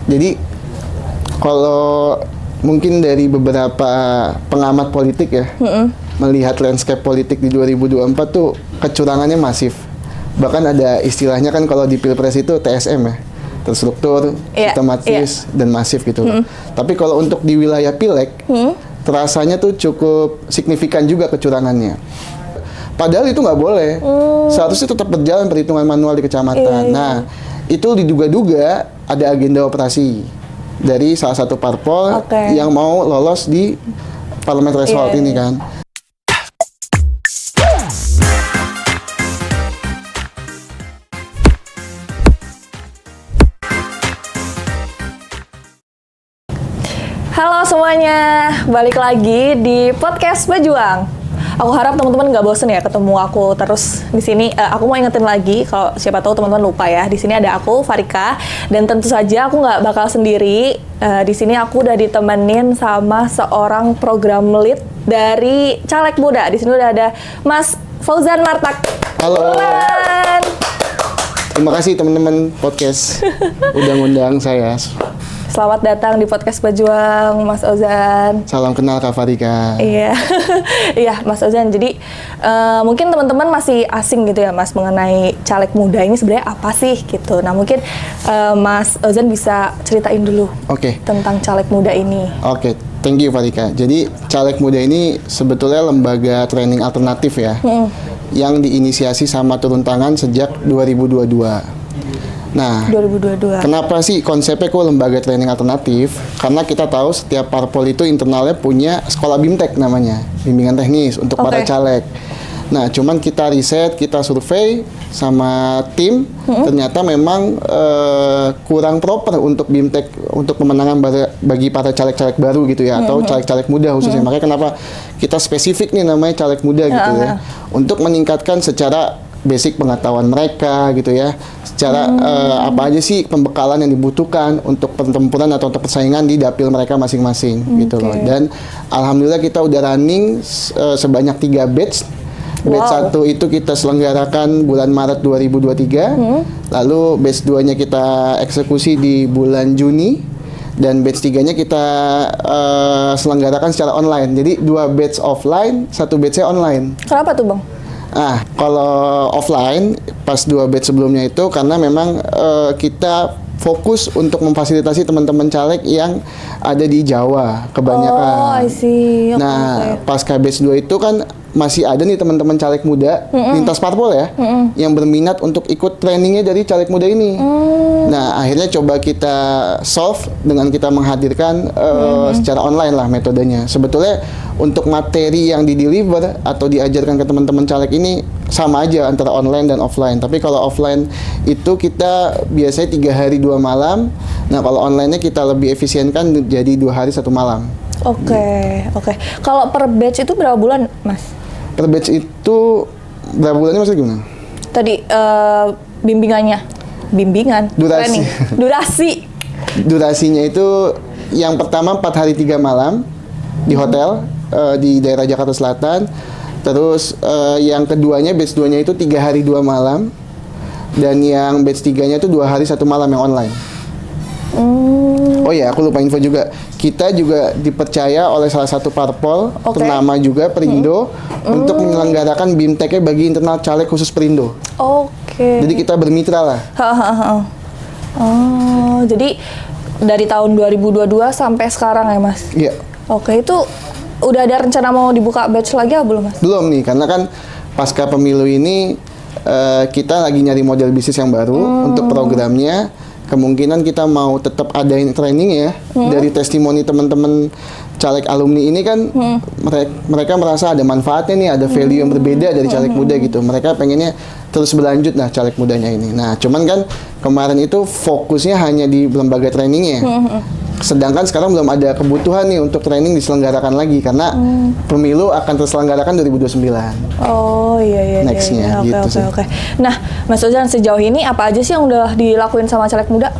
Jadi kalau mungkin dari beberapa pengamat politik ya, melihat landscape politik di 2024 tuh kecurangannya masif. Bahkan ada istilahnya kan kalau di Pilpres itu TSM ya, terstruktur, sistematis, dan masif gitu loh. Tapi kalau untuk di wilayah Pileg, terasanya tuh cukup signifikan juga kecurangannya. Padahal itu nggak boleh. Seharusnya tetap berjalan perhitungan manual di kecamatan. Nah, itu diduga-duga ada agenda operasi dari salah satu parpol yang mau lolos di parlemen threshold ini kan. Halo semuanya, balik lagi di podcast Bajuang. Aku harap teman-teman nggak bosen ya ketemu aku terus di sini. Aku mau ingetin lagi kalau siapa tahu teman-teman lupa ya. Di sini ada aku Farika dan tentu saja aku nggak bakal sendiri. Di sini aku udah ditemenin sama seorang program lead dari Caleg Muda. Di sini udah ada Mas Fauzan Martak. Halo. Terima kasih teman-teman podcast udah ngundang saya. Selamat datang di podcast Bajuang, Mas Ozan. Salam kenal Kak Farika. Iya, iya Mas Ozan. Jadi mungkin teman-teman masih asing gitu ya Mas mengenai caleg muda ini sebenarnya apa sih gitu. Nah mungkin Mas Ozan bisa ceritain dulu tentang caleg muda ini. Thank you Farika. Jadi caleg muda ini sebetulnya lembaga training alternatif ya, yang diinisiasi sama turun tangan sejak 2022. Nah, 2022. Kenapa sih konsepnya kok lembaga training alternatif? Karena kita tahu setiap parpol itu internalnya punya sekolah BIMTEK namanya, bimbingan teknis untuk para caleg. Nah, cuman kita riset, kita survei sama tim, ternyata memang kurang proper untuk BIMTEK untuk pemenangan bagi para caleg-caleg baru gitu ya, atau caleg-caleg muda khususnya. Makanya kenapa kita spesifik nih namanya caleg muda gitu ya, untuk meningkatkan secara basic pengetahuan mereka gitu ya, secara apa aja sih pembekalan yang dibutuhkan untuk pertempuran atau untuk persaingan di dapil mereka masing-masing gitu loh. Dan alhamdulillah kita udah running sebanyak 3 batch. Batch 1 itu kita selenggarakan bulan Maret 2023, lalu batch 2-nya kita eksekusi di bulan Juni, dan batch 3-nya kita selenggarakan secara online. Jadi 2 batch offline, 1 batch-nya online. Kenapa tuh Bang? Kalau offline pas 2 batch sebelumnya itu karena memang kita fokus untuk memfasilitasi teman-teman caleg yang ada di Jawa kebanyakan. Oh, I see. Pasca batch 2 itu kan masih ada nih teman-teman caleg muda lintas parpol ya, yang berminat untuk ikut trainingnya dari caleg muda ini. Nah, akhirnya coba kita solve dengan kita menghadirkan secara online lah metodenya. Sebetulnya untuk materi yang di-deliver atau diajarkan ke teman-teman caleg ini sama aja antara online dan offline. Tapi kalau offline itu kita biasanya 3 hari 2 malam. Nah, kalau online-nya kita lebih efisienkan jadi 2 hari 1 malam. Oke. Kalau per batch itu berapa bulan, Mas? Per batch itu berapa bulannya maksudnya gimana? Tadi bimbingan, durasi. Durasinya itu yang pertama 4 hari 3 malam di hotel di daerah Jakarta Selatan. Terus yang keduanya batch 2-nya itu 3 hari 2 malam, dan yang batch 3-nya itu 2 hari 1 malam yang online. Oh ya, aku lupa info juga. Kita juga dipercaya oleh salah satu parpol ternama juga Perindo untuk menyelenggarakan BIMTEK-nya bagi internal caleg khusus Perindo. Jadi kita bermitra lah. Jadi dari tahun 2022 sampai sekarang ya, Mas? Iya. Itu udah ada rencana mau dibuka batch lagi belum, Mas? Belum nih, karena kan pasca pemilu ini kita lagi nyari model bisnis yang baru untuk programnya. Kemungkinan kita mau tetap adain training ya, dari testimoni teman-teman caleg alumni ini kan mereka merasa ada manfaatnya nih, ada value yang berbeda dari caleg muda gitu. Mereka pengennya terus berlanjut nah caleg mudanya ini. Nah, cuman kan kemarin itu fokusnya hanya di lembaga trainingnya. Sedangkan sekarang belum ada kebutuhan nih untuk training diselenggarakan lagi karena pemilu akan terselenggarakan 2029. Oh iya. Nextnya gitu sih. Nah, Mas Ozan sejauh ini apa aja sih yang udah dilakuin sama caleg muda?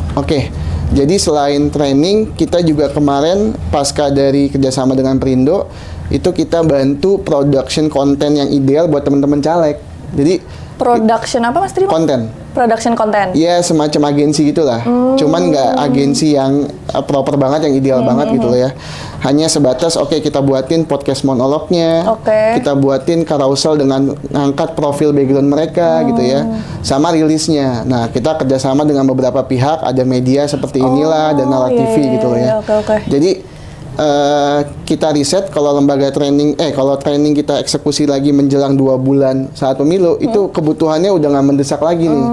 Jadi selain training, kita juga kemarin pasca dari kerjasama dengan Perindo itu kita bantu production konten yang ideal buat teman-teman caleg. Jadi production apa Mas Tri? Konten. production konten. Ya semacam agensi gitulah. Cuman nggak agensi yang proper banget, yang ideal banget gitu loh ya. Hanya sebatas oke, kita buatin podcast monolognya, kita buatin carousel dengan ngangkat profil background mereka gitu ya, sama rilisnya. Nah kita kerjasama dengan beberapa pihak, ada media seperti inilah dan Nala TV gitu loh ya. Jadi kita riset kalau lembaga training, kalau training kita eksekusi lagi menjelang 2 bulan saat pemilu, itu kebutuhannya udah nggak mendesak lagi nih.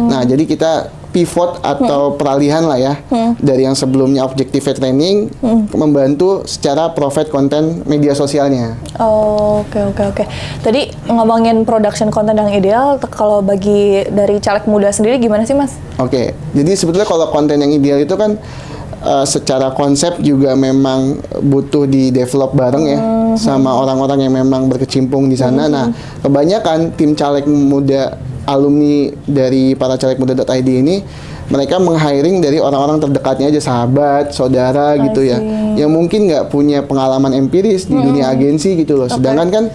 Nah, jadi kita pivot atau peralihan lah ya, dari yang sebelumnya objektifnya training, membantu secara provide konten media sosialnya. Oke. Tadi ngomongin production konten yang ideal, kalau bagi dari caleg muda sendiri gimana sih Mas? Oke, jadi sebetulnya kalau konten yang ideal itu kan secara konsep juga memang butuh di develop bareng ya sama orang-orang yang memang berkecimpung di sana. Nah, kebanyakan tim caleg muda alumni dari para caleg muda.id ini mereka meng-hiring dari orang-orang terdekatnya aja, sahabat, saudara gitu ya, yang mungkin nggak punya pengalaman empiris di dunia agensi gitu loh. Sedangkan kan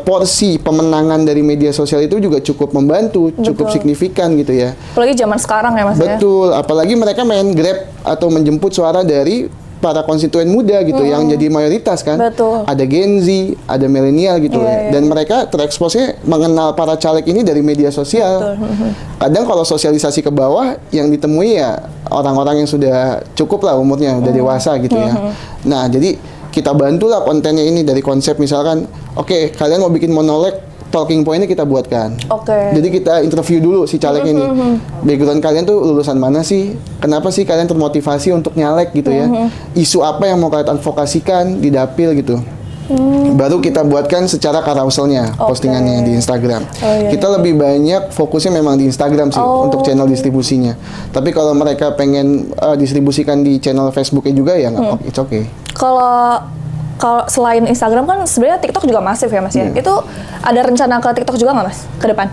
porsi pemenangan dari media sosial itu juga cukup membantu, cukup signifikan gitu ya. Apalagi zaman sekarang ya Mas. Betul, apalagi mereka main grab atau menjemput suara dari para konstituen muda gitu yang jadi mayoritas kan. Betul. Ada Gen Z, ada milenial gitu ya. Dan mereka tereksposnya mengenal para caleg ini dari media sosial. Kadang kalau sosialisasi ke bawah yang ditemui ya orang-orang yang sudah cukup lah umurnya, udah dewasa gitu ya. Nah, jadi kita bantulah kontennya ini dari konsep misalkan, oke, kalian mau bikin monolog, talking point-nya kita buatkan. Jadi kita interview dulu si caleg ini. Background kalian tuh lulusan mana sih? Kenapa sih kalian termotivasi untuk nyalek gitu ya? Isu apa yang mau kalian advokasikan di dapil gitu. Baru kita buatkan secara carouselnya, postingannya di Instagram. Kita lebih banyak fokusnya memang di Instagram sih untuk channel distribusinya. Tapi kalau mereka pengen distribusikan di channel Facebooknya juga ya nggak, it's okay. Kalau selain Instagram kan sebenarnya TikTok juga masif ya Mas ya. Itu ada rencana ke TikTok juga nggak Mas ke depan?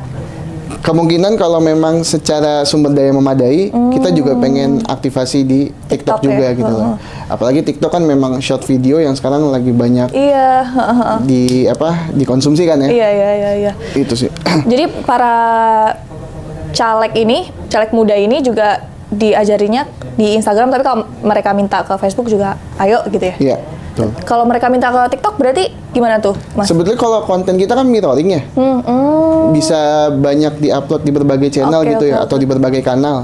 Kemungkinan kalau memang secara sumber daya memadai, kita juga pengen aktivasi di TikTok juga gitu loh. Apalagi TikTok kan memang short video yang sekarang lagi banyak dikonsumsi kan ya. Iya. Itu sih. Jadi para caleg muda ini juga diajarinya di Instagram, tapi kalau mereka minta ke Facebook juga ayo gitu ya. Iya. Betul. Kalau mereka minta ke TikTok berarti gimana tuh, Mas? Sebetulnya kalau konten kita kan mirroring ya, bisa banyak diupload di berbagai channel atau di berbagai kanal.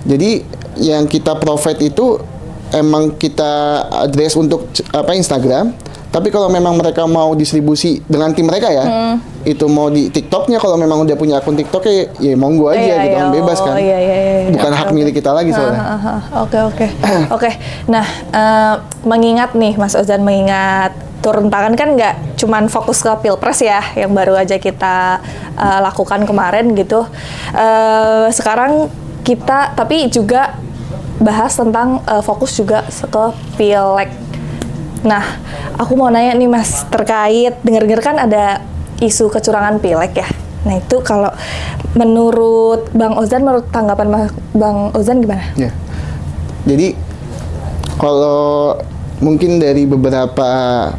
Jadi yang kita provide itu emang kita address untuk Instagram. Tapi kalau memang mereka mau distribusi dengan tim mereka ya, itu mau di TikToknya kalau memang udah punya akun TikTok ya monggo aja gitu, bebas kan. Bukan hak milik kita lagi soalnya. Oke. Nah, mengingat nih Mas Ozan, mengingat turun tangan kan nggak cuman fokus ke Pilpres ya, yang baru aja kita lakukan kemarin gitu. Sekarang kita tapi juga bahas tentang fokus juga ke Pileg. Nah, aku mau nanya nih Mas, terkait dengar-dengar kan ada isu kecurangan Pileg ya. Nah, itu kalau menurut Bang Ozan, menurut tanggapan Bang Ozan gimana? Ya. Jadi kalau mungkin dari beberapa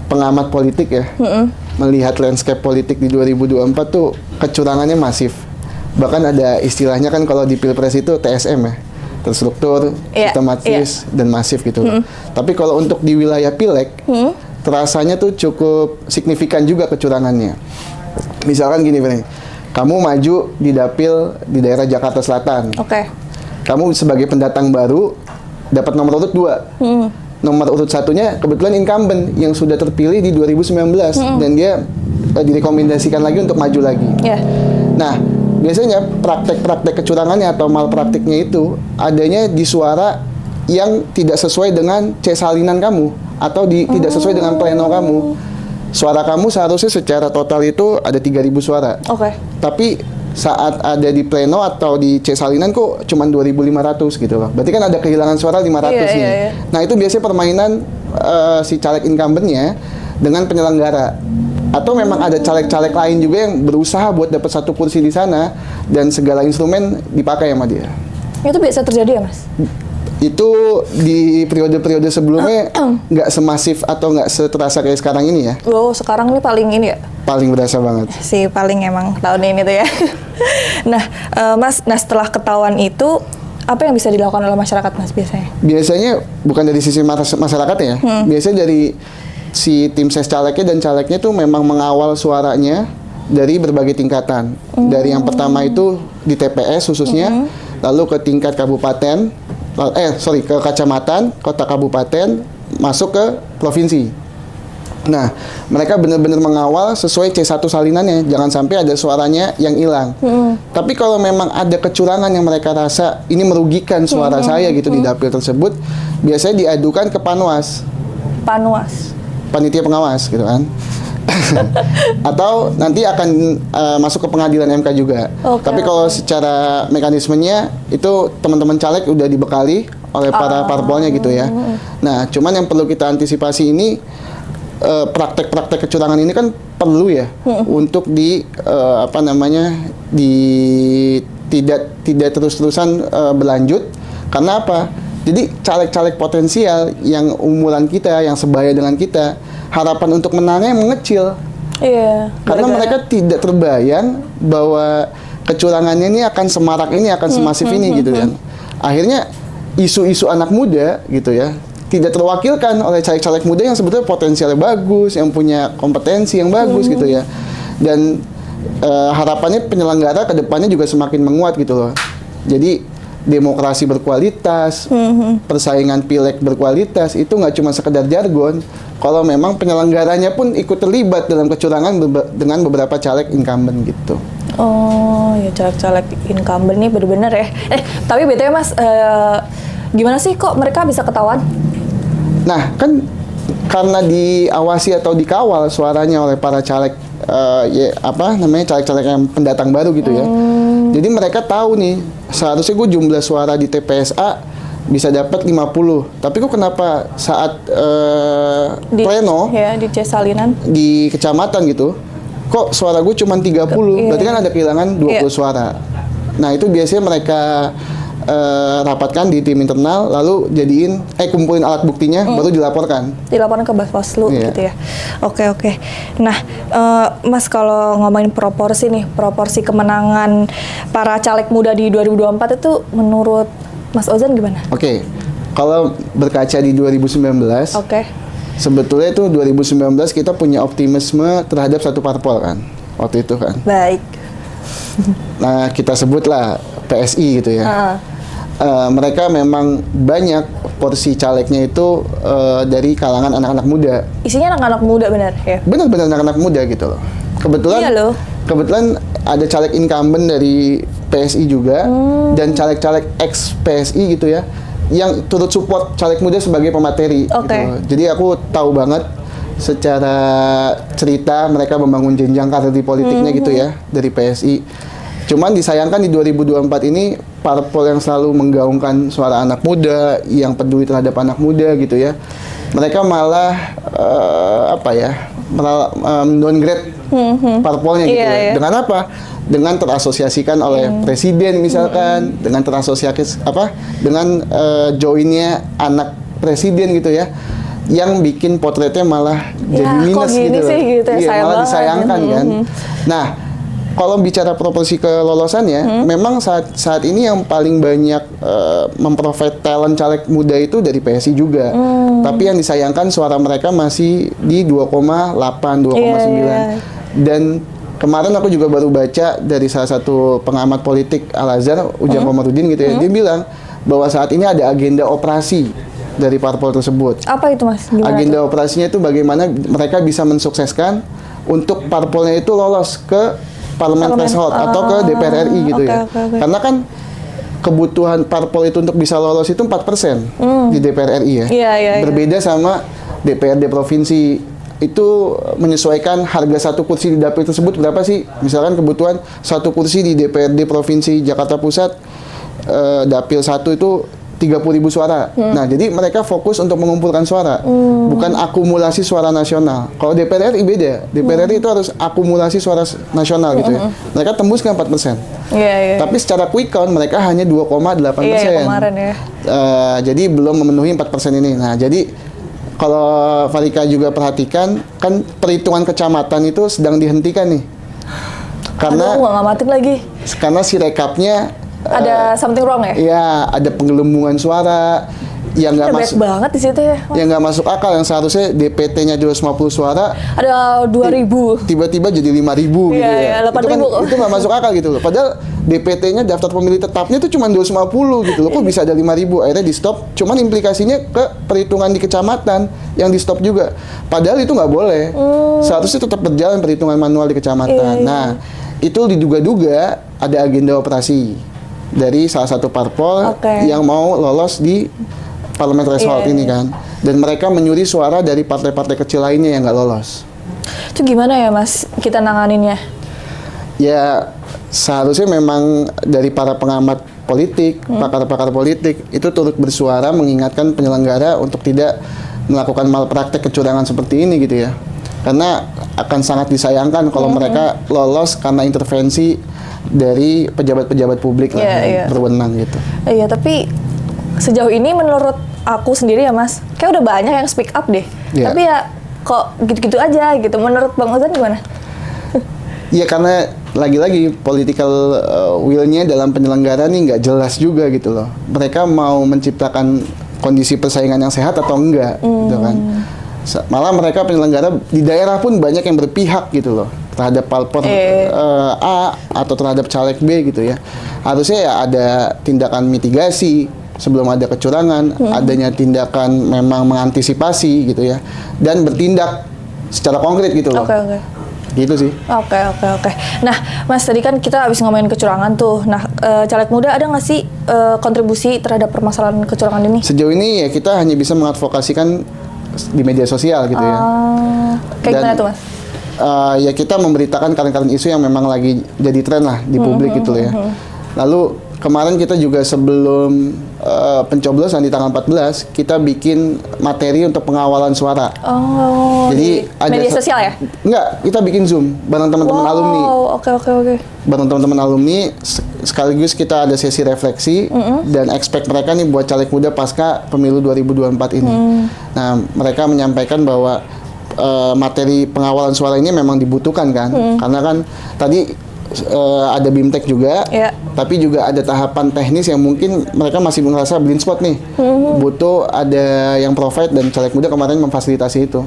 pengamat politik ya, melihat landscape politik di 2024 tuh kecurangannya masif. Bahkan ada istilahnya kan kalau di Pilpres itu TSM ya, terstruktur, sistematis, dan masif gitu loh. Tapi kalau untuk di wilayah Pileg, terasanya tuh cukup signifikan juga kecurangannya. Misalkan gini, kamu maju di dapil di daerah Jakarta Selatan. Kamu sebagai pendatang baru dapat nomor urut 2. Nomor urut 1-nya kebetulan incumbent yang sudah terpilih di 2019 dan dia direkomendasikan lagi untuk maju lagi. Nah, biasanya praktek-praktek kecurangannya atau malpraktiknya itu adanya di suara yang tidak sesuai dengan C salinan kamu atau tidak sesuai dengan pleno kamu. Suara kamu seharusnya secara total itu ada 3.000 suara. Tapi saat ada di pleno atau di C salinan kok cuma 2.500 gitu loh. Berarti kan ada kehilangan suara 500 nih. Nah, itu biasanya permainan si caleg incumbentnya dengan penyelenggara. Atau memang ada caleg-caleg lain juga yang berusaha buat dapat satu kursi di sana dan segala instrumen dipakai sama dia. Itu biasa terjadi ya Mas? Itu di periode-periode sebelumnya nggak semasif atau nggak seterasa kayak sekarang ini ya? Oh, sekarang ini paling ini ya? Paling berasa banget. Sih, paling emang tahun ini tuh ya. Nah, Mas, setelah ketahuan itu, apa yang bisa dilakukan oleh masyarakat, Mas, biasanya? Biasanya bukan dari sisi masyarakatnya ya, biasanya dari si tim ses calegnya dan calegnya tuh memang mengawal suaranya dari berbagai tingkatan. Dari yang pertama itu di TPS khususnya, lalu ke tingkat kabupaten, ke kecamatan, kota kabupaten, masuk ke provinsi. Nah, mereka benar-benar mengawal sesuai C1 salinannya, jangan sampai ada suaranya yang hilang. Tapi kalau memang ada kecurangan yang mereka rasa ini merugikan suara saya gitu di dapil tersebut, biasanya diadukan ke Panwas. Panwas? Panitia pengawas gitu kan. Atau nanti akan masuk ke pengadilan MK juga. Tapi kalau secara mekanismenya itu teman-teman caleg udah dibekali oleh para parpolnya gitu ya. Nah, cuman yang perlu kita antisipasi ini praktek-praktek kecurangan ini kan perlu ya untuk tidak terus-terusan berlanjut. Karena apa? Jadi caleg-caleg potensial yang umuran kita, yang sebaya dengan kita, harapan untuk menangnya mengecil. Iya. Karena mereka tidak terbayang bahwa kecurangannya ini akan semarak ini, akan semasif ini gitu kan. Akhirnya isu-isu anak muda gitu ya, tidak terwakilkan oleh caleg-caleg muda yang sebetulnya potensialnya bagus, yang punya kompetensi yang bagus gitu ya. Dan harapannya penyelenggara ke depannya juga semakin menguat gitu loh. Jadi demokrasi berkualitas, persaingan pileg berkualitas, itu nggak cuma sekedar jargon. Kalau memang penyelenggaranya pun ikut terlibat dalam kecurangan dengan beberapa caleg incumbent gitu. Oh, ya caleg-caleg incumbent nih bener-bener ya. Tapi BTW Mas, gimana sih kok mereka bisa ketahuan? Nah, kan karena diawasi atau dikawal suaranya oleh para caleg, caleg-caleg yang pendatang baru gitu ya. Jadi mereka tahu nih, seharusnya gue jumlah suara di TPSA bisa dapat 50. Tapi kok kenapa saat pleno di C Salinan di kecamatan gitu, kok suara gue cuma 30? Berarti kan ada kehilangan 20 suara. Nah, itu biasanya mereka rapatkan di tim internal, lalu kumpulin alat buktinya, baru dilaporkan ke Bawaslu gitu ya. Oke. Nah, Mas, kalau ngomongin proporsi nih, proporsi kemenangan para caleg muda di 2024 itu menurut Mas Ozan gimana? Oke. Kalau berkaca di 2019, sebetulnya itu 2019 kita punya optimisme terhadap satu parpol kan, waktu itu kan. Baik. Nah, kita sebutlah PSI gitu ya. Mereka memang banyak porsi calegnya itu dari kalangan anak-anak muda. Isinya anak-anak muda benar ya? Benar-benar anak-anak muda gitu loh. Kebetulan ada caleg incumbent dari PSI juga dan caleg-caleg ex PSI gitu ya, yang turut support caleg muda sebagai pemateri. Gitu. Jadi aku tahu banget secara cerita mereka membangun jenjang karir di politiknya gitu ya dari PSI. Cuman disayangkan di 2024 ini parpol yang selalu menggaungkan suara anak muda, yang peduli terhadap anak muda gitu ya, mereka malah downgrade parpolnya gitu. Dengan apa? Dengan terasosiasikan oleh presiden misalkan, dengan dengan joinnya anak presiden gitu ya, yang bikin potretnya malah jadi minus gitu. Iya, malah disayangkan kan. Nah, kalau bicara proporsi kelolosannya, memang saat ini yang paling banyak memprovide talent caleg muda itu dari PSI juga. Tapi yang disayangkan suara mereka masih di 2,8, 2,9. Dan kemarin aku juga baru baca dari salah satu pengamat politik Al-Azhar, Ujang Komarudin gitu ya, dia bilang bahwa saat ini ada agenda operasi dari parpol tersebut. Apa itu, Mas? Gimana agenda operasinya itu bagaimana mereka bisa mensukseskan untuk parpolnya itu lolos ke parlemen threshold atau ke DPR RI gitu ya. Karena kan kebutuhan parpol itu untuk bisa lolos itu 4% di DPR RI ya. Berbeda sama DPRD provinsi, itu menyesuaikan harga satu kursi di dapil tersebut berapa sih. Misalkan kebutuhan satu kursi di DPRD provinsi Jakarta Pusat, dapil 1 itu 30.000 suara. Nah, jadi mereka fokus untuk mengumpulkan suara, bukan akumulasi suara nasional. Kalau DPR RI beda. DPR RI itu harus akumulasi suara nasional gitu ya. Mereka tembus ke 4%. Tapi secara quick count mereka hanya 2,8%. Kemarin ya. Jadi belum memenuhi 4% ini. Nah, jadi kalau Farika juga perhatikan, kan perhitungan kecamatan itu sedang dihentikan nih. Aduh, nggak ngamatin lagi. Karena si rekapnya Ada something wrong ya? Iya, ada penggelembungan suara yang nggak Banyak masuk, banget di situ ya. yang nggak masuk akal. Yang seharusnya DPT-nya 250 suara, Ada 2.000. tiba-tiba jadi 5.000 gitu Iya, ya. iya, Itu kan 8.000 kok. itu nggak masuk akal gitu loh. Padahal DPT-nya daftar pemilih tetapnya itu cuma 250 gitu loh. Kok bisa ada 5.000? Akhirnya di stop. Cuman implikasinya ke perhitungan di kecamatan yang di stop juga. Padahal itu nggak boleh. Seharusnya tetap berjalan perhitungan manual di kecamatan. Iya. Nah, itu diduga-duga ada agenda operasi dari salah satu parpol Oke. yang mau lolos di parlemen threshold Iya, ini iya. kan. Dan mereka menyuri suara dari partai-partai kecil lainnya yang nggak lolos. Itu gimana ya Mas kita nanganinnya? Ya seharusnya memang dari para pengamat politik, pakar-pakar politik itu turut bersuara mengingatkan penyelenggara untuk tidak melakukan malpraktek kecurangan seperti ini gitu ya. Karena akan sangat disayangkan kalau mereka lolos karena intervensi dari pejabat-pejabat publik lah Iya, yang iya. berwenang gitu. Iya, tapi sejauh ini menurut aku sendiri ya Mas, kayak udah banyak yang speak up deh. Iya. Tapi ya kok gitu-gitu aja gitu. Menurut Bang Ozan gimana? Iya karena lagi-lagi political will-nya dalam penyelenggara nih nggak jelas juga gitu loh. Mereka mau menciptakan kondisi persaingan yang sehat atau enggak gitu kan. Malah mereka penyelenggara di daerah pun banyak yang berpihak gitu loh terhadap parpol A atau terhadap caleg B gitu ya. Harusnya ya ada tindakan mitigasi sebelum ada kecurangan, adanya tindakan memang mengantisipasi gitu ya, dan bertindak secara konkret gitu loh. Oke. Gitu sih. Oke. Nah, Mas tadi kan kita habis ngomongin kecurangan tuh. Nah, caleg muda ada nggak sih kontribusi terhadap permasalahan kecurangan ini? Sejauh ini ya kita hanya bisa mengadvokasikan di media sosial gitu ya. Kayak Dan, gimana tuh Mas? Ya kita memberitakan kalian-kalian isu yang memang lagi jadi tren lah di publik gitu ya. Lalu kemarin kita juga sebelum pencoblosan di tanggal 14 kita bikin materi untuk pengawalan suara. Oh, Jadi di ada media sosial ya? Enggak, kita bikin Zoom bareng teman-teman alumni. Oke. Bareng teman-teman alumni sekaligus kita ada sesi refleksi dan expect mereka nih buat caleg muda pasca pemilu 2024 ini. Nah, mereka menyampaikan bahwa materi pengawalan suara ini memang dibutuhkan kan, karena kan tadi ada BIMTEK juga, Iya. tapi juga ada tahapan teknis yang mungkin mereka masih merasa blind spot nih, butuh ada yang provide dan caleg muda kemarin memfasilitasi itu.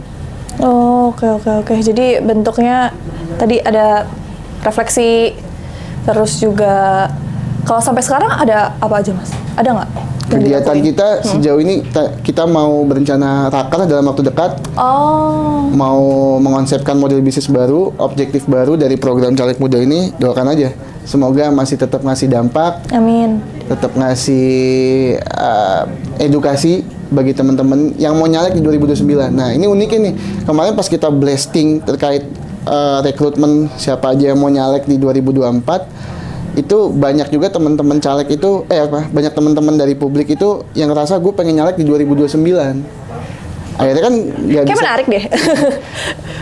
Oh, oke. Jadi bentuknya tadi ada refleksi, terus juga kalau sampai sekarang ada apa aja Mas? Ada nggak? yang Kegiatan dilakuin? kita sejauh ini kita mau berencana raker dalam waktu dekat, Oh, mau mengonsepkan model bisnis baru, objektif baru dari program caleg muda ini. Doakan aja, semoga masih tetap ngasih dampak, amin. tetap ngasih edukasi bagi teman-teman yang mau nyalek di 2029. Nah, ini unik ini. Kemarin pas kita blasting terkait rekrutmen siapa aja yang mau nyalek di 2024, itu banyak juga teman-teman caleg itu banyak teman-teman dari publik itu yang ngerasa gue pengen nyalek di 2029. Akhirnya kan nggak Kayak bisa, menarik deh.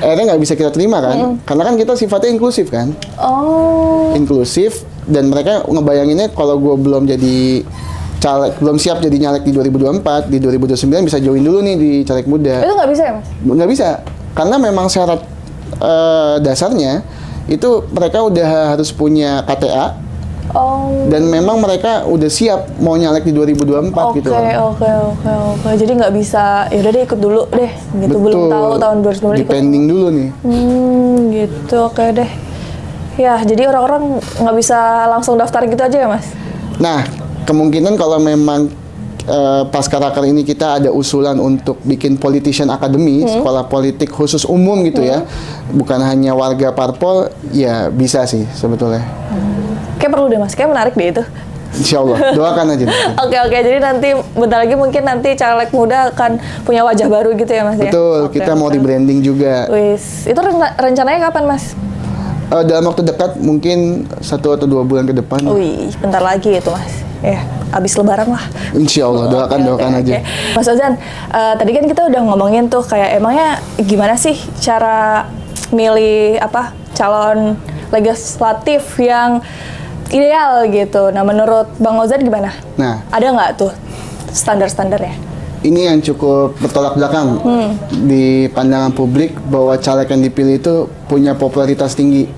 akhirnya nggak bisa kita terima kan, karena kan kita sifatnya inklusif kan. Oh, Inklusif, dan mereka ngebayanginnya kalau gue belum jadi caleg, belum siap jadi nyalek di 2024, di 2029 bisa join dulu nih di caleg muda. itu nggak bisa ya Mas? Nggak bisa, karena memang syarat dasarnya itu mereka udah harus punya KTA Oh, dan memang mereka udah siap mau nyalek di 2024 gitu. Oke. Jadi nggak bisa, ya udah deh ikut dulu deh. Gitu belum tahu tahun 2029 ikut. Depending dulu nih. Gitu, oke deh. Ya, jadi orang-orang nggak bisa langsung daftar gitu aja ya Mas? Nah, kemungkinan kalau memang pasca raker ini kita ada usulan untuk bikin politician academy, sekolah politik khusus umum gitu ya, bukan hanya warga parpol, ya bisa sih sebetulnya. Kayak perlu deh Mas, kayak menarik deh itu. Insya Allah, doakan aja. Oke, jadi nanti bentar lagi mungkin nanti caleg muda akan punya wajah baru gitu ya Mas ya? Betul, Oke, kita mau oke. rebranding juga. Wis, itu rencananya kapan Mas? Dalam waktu dekat mungkin 1 atau 2 bulan ke depan. Wih, bentar lagi itu Mas. Ya, abis lebaran lah. Insya Allah, doakan aja. Oke. Mas Ozan, tadi kan kita udah ngomongin tuh kayak emangnya gimana sih cara milih calon legislatif yang ideal gitu. Nah, menurut Bang Ozan gimana? Nah, Ada nggak tuh standar-standarnya? Ini yang cukup bertolak belakang di pandangan publik bahwa caleg yang dipilih itu punya popularitas tinggi.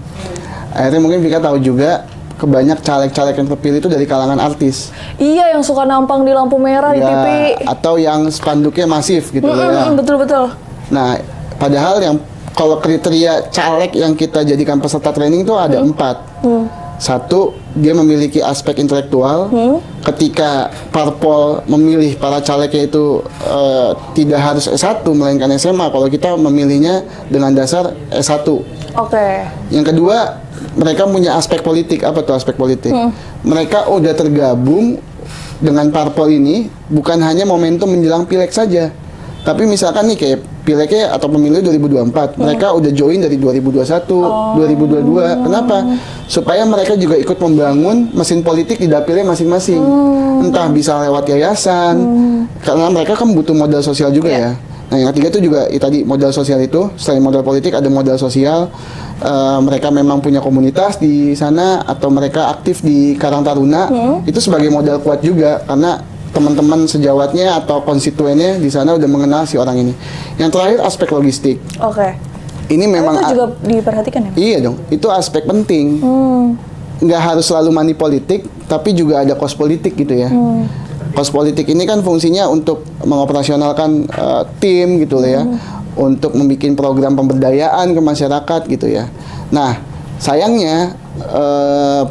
Akhirnya mungkin Vika tahu juga kebanyak caleg-caleg yang terpilih itu dari kalangan artis. Iya, yang suka nampang di lampu merah di Ya, TV. atau yang spanduknya masif gitu ya. Betul-betul. Nah, padahal yang kalau kriteria caleg yang kita jadikan peserta training itu ada 4. Satu, dia memiliki aspek intelektual. Ketika parpol memilih para calegnya itu tidak harus S1 melainkan SMA. Kalau kita memilihnya dengan dasar S1. Oke. Yang kedua, mereka punya aspek politik. Apa tuh aspek politik? Mereka udah tergabung dengan parpol ini bukan hanya momentum menjelang pileg saja. Tapi misalkan nih kayak pileknya atau pemilu 2024, mereka udah join dari 2021, 2022. Kenapa? Supaya mereka juga ikut membangun mesin politik di dapilnya masing-masing. Entah bisa lewat yayasan, karena mereka kan butuh modal sosial juga ya. Nah, yang ketiga itu juga tadi modal sosial itu, selain modal politik ada modal sosial. Mereka memang punya komunitas di sana atau mereka aktif di Karang Taruna. Itu sebagai modal kuat juga karena teman-teman sejawatnya atau konstituennya di sana udah mengenal si orang ini. Yang terakhir aspek logistik. Oke. Ini memang Itu juga diperhatikan ya? Iya dong, itu aspek penting. Nggak harus selalu money politik, tapi juga ada cost politik gitu ya. Cost politik ini kan fungsinya untuk mengoperasionalkan tim gitu ya, untuk membuat program pemberdayaan ke masyarakat gitu ya. Nah, sayangnya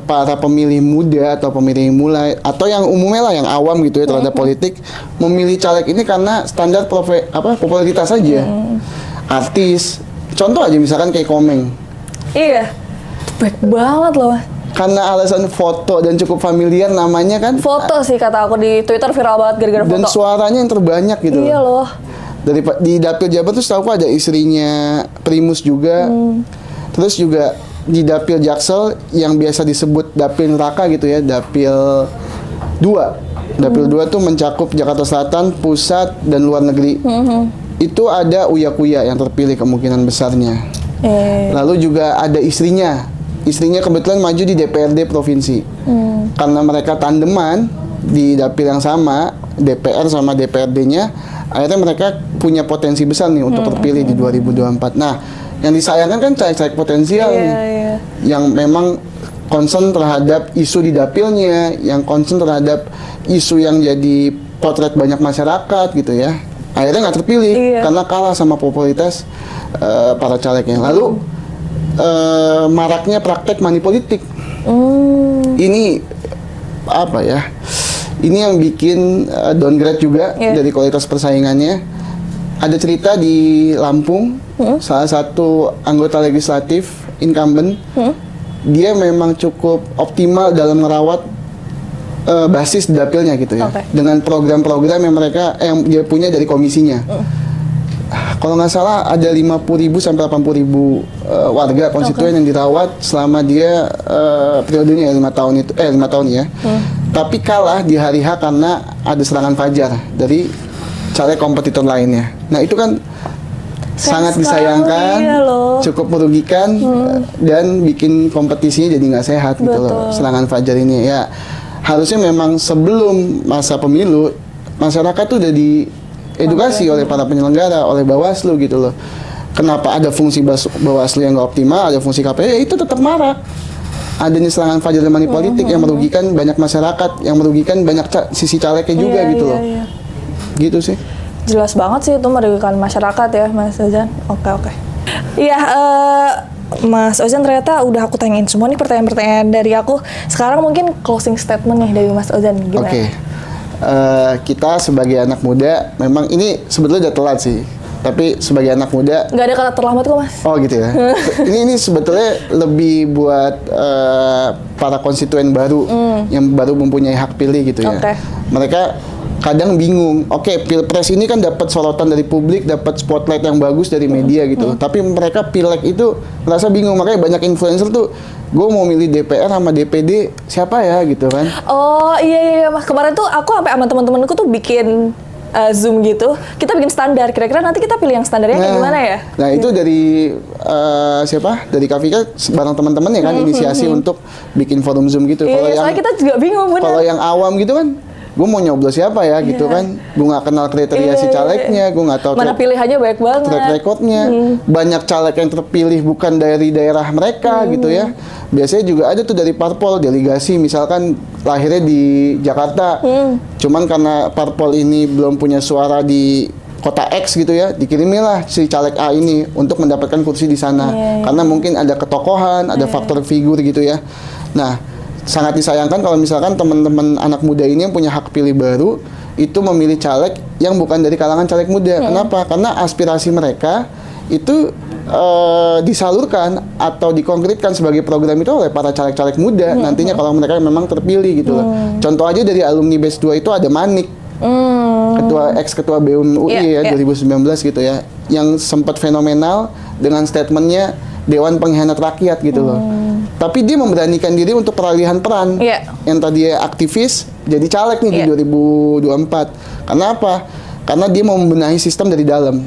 para pemilih muda atau pemilih mulai atau yang umumnya lah yang awam gitu ya terhadap politik memilih caleg ini karena standar popularitas saja. Artis, contoh aja misalkan kayak Komeng. Iya. Baik banget loh, Mas. Karena alasan foto dan cukup familiar namanya kan. Foto sih kata aku di Twitter viral banget gara-gara foto. Dan suaranya yang terbanyak gitu. Iya loh. Di Dapil Jabar tuh setahu aku ada istrinya Primus juga. Terus juga di Dapil Jaksel yang biasa disebut Dapil Neraka gitu ya, Dapil 2. Dapil 2 tuh mencakup Jakarta Selatan, Pusat, dan luar negeri. Itu ada Uya Kuya yang terpilih kemungkinan besarnya. Lalu juga ada istrinya. Istrinya kebetulan maju di DPRD provinsi. Karena mereka tandeman di dapil yang sama, DPR sama DPRD-nya, akhirnya mereka punya potensi besar nih untuk terpilih di 2024. Nah, yang disayangkan kan caleg-caleg potensial nih, yang memang concern terhadap isu di dapilnya, yang concern terhadap isu yang jadi potret banyak masyarakat gitu ya. Akhirnya nggak terpilih karena kalah sama popularitas para calegnya. Lalu maraknya praktek money politik. Ini apa ya? Ini yang bikin downgrade juga dari kualitas persaingannya. Ada cerita di Lampung, salah satu anggota legislatif incumbent, dia memang cukup optimal dalam merawat basis dapilnya gitu ya, dengan program-program yang dia punya dari komisinya. Kalau nggak salah ada 50.000 sampai 80.000 warga konstituen yang dirawat selama dia periodenya 5 tahun itu 5 tahun ya. Tapi kalah di hari H karena ada serangan fajar dari caleg kompetitor lainnya. Nah, itu kan sangat disayangkan, cukup merugikan dan bikin kompetisinya jadi nggak sehat gitu loh. Serangan fajar ini ya harusnya memang sebelum masa pemilu masyarakat tuh udah diedukasi oleh para penyelenggara, oleh Bawaslu gitu loh. Kenapa ada fungsi Bawaslu yang nggak optimal, ada fungsi KPU, ya itu tetap marak. Adanya serangan fajar dan money politik yang merugikan banyak masyarakat, yang merugikan banyak sisi calegnya juga gitu loh. Gitu sih. Jelas banget sih itu merugikan masyarakat ya, Mas Ozan. Oke. Iya, Mas Ozan ternyata udah aku tanyain semua nih pertanyaan-pertanyaan dari aku. Sekarang mungkin closing statement nih dari Mas Ozan gimana? Oke. Kita sebagai anak muda, memang ini sebetulnya udah telat sih. Tapi sebagai anak muda, nggak ada kata terlambat kok, Mas. Oh gitu ya. ini sebetulnya lebih buat para konstituen baru yang baru mempunyai hak pilih gitu ya. Mereka kadang bingung. Oke, pilpres ini kan dapat sorotan dari publik, dapat spotlight yang bagus dari media gitu. Tapi mereka pileg itu merasa bingung. Makanya banyak influencer tuh, gue mau milih DPR sama DPD siapa ya gitu kan. Oh iya Mas, kemarin tuh aku sampai sama teman-temanku tuh bikin Zoom gitu, kita bikin standar. Kira-kira nanti kita pilih yang standarnya kayak gimana ya? Nah itu dari siapa? Dari Kavika bareng teman-teman ya kan inisiasi untuk bikin forum Zoom gitu. Iya, soalnya kita juga bingung bener. Kalau yang awam gitu kan gue mau nyoblos siapa ya gitu kan, gue nggak kenal kriteria si calegnya, gue nggak tahu mana pilihannya banyak banget, track recordnya. Banyak caleg yang terpilih bukan dari daerah mereka gitu ya. Biasanya juga ada tuh dari parpol delegasi, misalkan lahirnya di Jakarta, cuman karena parpol ini belum punya suara di kota X gitu ya, dikirimilah si caleg A ini untuk mendapatkan kursi di sana. Karena mungkin ada ketokohan, ada faktor figur gitu ya. Nah, sangat disayangkan kalau misalkan teman-teman anak muda ini yang punya hak pilih baru itu memilih caleg yang bukan dari kalangan caleg muda. Kenapa? Karena aspirasi mereka itu disalurkan atau dikonkretkan sebagai program itu oleh para caleg-caleg muda nantinya kalau mereka memang terpilih gitu loh. Contoh aja dari alumni BES 2 itu ada Manik, ex-ketua BEM UI 2019 gitu ya, yang sempat fenomenal dengan statementnya Dewan Pengkhianat Rakyat gitu loh. Tapi dia memberanikan diri untuk peralihan peran. Yang tadi aktivis jadi caleg nih di 2024. Karena apa? Karena dia mau membenahi sistem dari dalam.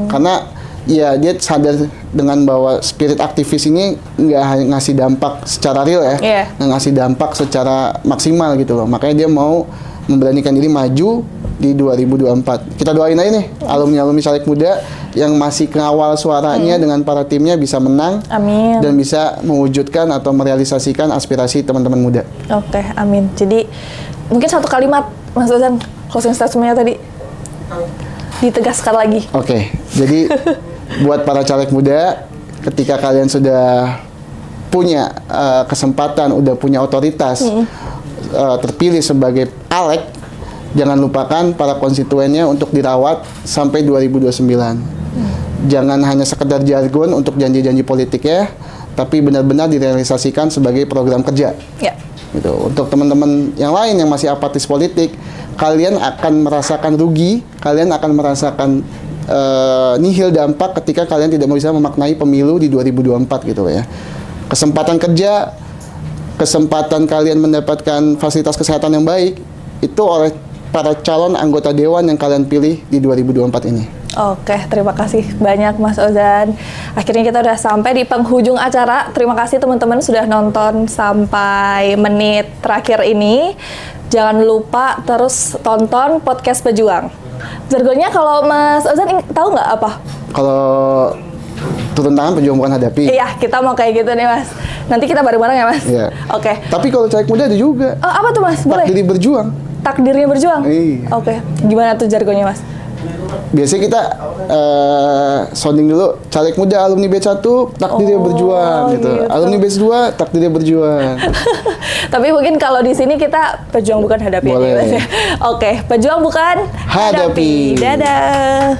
Karena ya dia sadar dengan bahwa spirit aktivis ini nggak ngasih dampak secara real ya, nggak ngasih dampak secara maksimal gitu loh. Makanya dia mau memberanikan diri maju di 2024. Kita doain aja nih alumni-alumni caleg muda yang masih kengawal suaranya dengan para timnya bisa menang. Amin. Dan bisa mewujudkan atau merealisasikan aspirasi teman-teman muda. Oke, amin. Jadi mungkin satu kalimat Mas Ozan closing statement-nya tadi ditegaskan lagi. Oke, jadi buat para caleg muda, ketika kalian sudah punya kesempatan, udah punya otoritas, terpilih sebagai caleg, jangan lupakan para konstituennya untuk dirawat sampai 2029. Jangan hanya sekedar jargon untuk janji-janji politik ya, tapi benar-benar direalisasikan sebagai program kerja. Gitu. Untuk teman-teman yang lain yang masih apatis politik, kalian akan merasakan rugi, kalian akan merasakan nihil dampak ketika kalian tidak bisa memaknai pemilu di 2024 gitu ya. Kesempatan kerja, kesempatan kalian mendapatkan fasilitas kesehatan yang baik itu oleh para calon anggota dewan yang kalian pilih di 2024 ini. Oke, terima kasih banyak Mas Ozan. Akhirnya kita udah sampai di penghujung acara. Terima kasih teman-teman sudah nonton sampai menit terakhir ini. Jangan lupa terus tonton podcast Pejuang. Jargonnya kalau Mas Ozan tahu nggak apa? Kalau turun tangan pejuang bukan hadapi. Iya, kita mau kayak gitu nih Mas. Nanti kita bareng-bareng ya Mas? Iya. Oke. Tapi kalau caleg muda ada juga. Oh, apa tuh Mas? Boleh? Takdiri berjuang. Takdirnya berjuang? Iya. Oke. Gimana tuh jargonnya Mas? Biasanya kita sounding dulu, caleg muda alumni BES 1 takdirnya berjuang gitu. Alumni BES 2 takdirnya berjuang. Tapi mungkin kalau di sini kita pejuang bukan hadapi. Boleh. Oke, pejuang bukan hadapi. Dadah.